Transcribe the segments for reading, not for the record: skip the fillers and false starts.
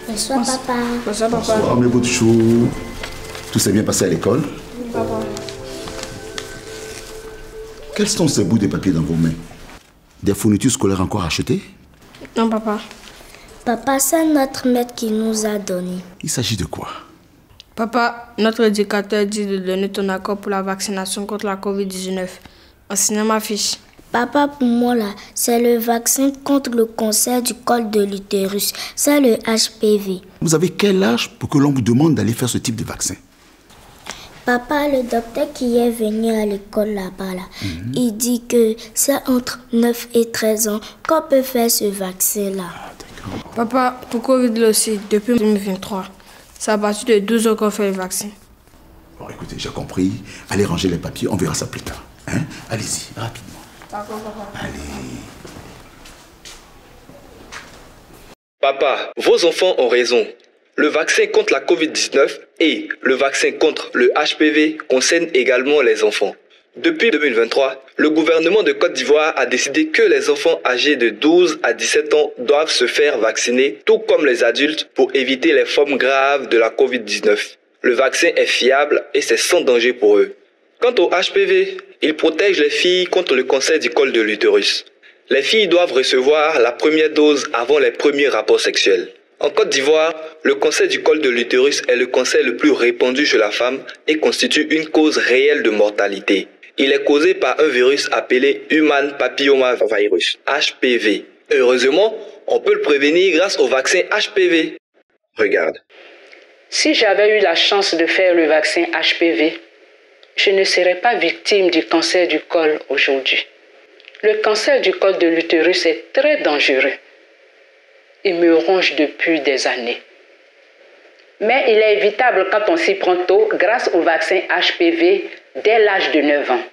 Bonsoir, papa. Bonsoir, papa. Bonsoir, mes beaux chou. Tout s'est bien passé à l'école? Oui, papa. Quels sont ces bouts de papier dans vos mains? Des fournitures scolaires encore achetées? Non, papa. Papa, c'est notre maître qui nous a donné. Il s'agit de quoi? Papa, notre éducateur dit de donner ton accord pour la vaccination contre la COVID-19. Enseignez ma fiche. Papa, pour moi, là, c'est le vaccin contre le cancer du col de l'utérus. C'est le HPV. Vous avez quel âge pour que l'on vous demande d'aller faire ce type de vaccin? Papa, le docteur qui est venu à l'école là-bas, il dit que c'est entre 9 et 13 ans qu'on peut faire ce vaccin-là. Papa, pour Covid aussi, depuis 2023, c'est à partir de 12 ans qu'on fait le vaccin. Bon, écoutez, j'ai compris. Allez ranger les papiers, on verra ça plus tard. Hein? Allez-y, rapidement. D'accord, papa. Allez. Papa, vos enfants ont raison. Le vaccin contre la COVID-19 et le vaccin contre le HPV concernent également les enfants. Depuis 2023, le gouvernement de Côte d'Ivoire a décidé que les enfants âgés de 12 à 17 ans doivent se faire vacciner, tout comme les adultes, pour éviter les formes graves de la COVID-19. Le vaccin est fiable et c'est sans danger pour eux. Quant au HPV, il protège les filles contre le cancer du col de l'utérus. Les filles doivent recevoir la première dose avant les premiers rapports sexuels. En Côte d'Ivoire, le cancer du col de l'utérus est le cancer le plus répandu chez la femme et constitue une cause réelle de mortalité. Il est causé par un virus appelé Human Papillomavirus, HPV. Heureusement, on peut le prévenir grâce au vaccin HPV. Regarde. Si j'avais eu la chance de faire le vaccin HPV, je ne serais pas victime du cancer du col aujourd'hui. Le cancer du col de l'utérus est très dangereux. Il me ronge depuis des années. Mais il est évitable quand on s'y prend tôt grâce au vaccin HPV dès l'âge de 9 ans.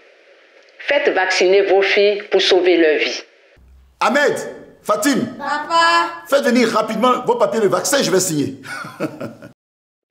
Faites vacciner vos filles pour sauver leur vie. Ahmed, Fatim, Papa. faites venir rapidement vos papiers de vaccin, je vais signer.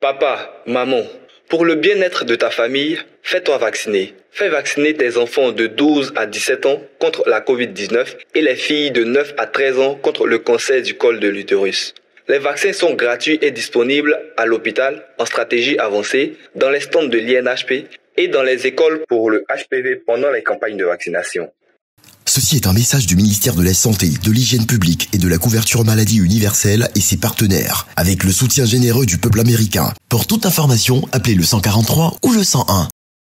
Papa, maman, pour le bien-être de ta famille, fais-toi vacciner. Fais vacciner tes enfants de 12 à 17 ans contre la COVID-19 et les filles de 9 à 13 ans contre le cancer du col de l'utérus. Les vaccins sont gratuits et disponibles à l'hôpital, en stratégie avancée, dans les stands de l'INHP et dans les écoles pour le HPV pendant les campagnes de vaccination. Ceci est un message du ministère de la Santé, de l'Hygiène publique et de la couverture maladie universelle et ses partenaires, avec le soutien généreux du peuple américain. Pour toute information, appelez le 143 ou le 101.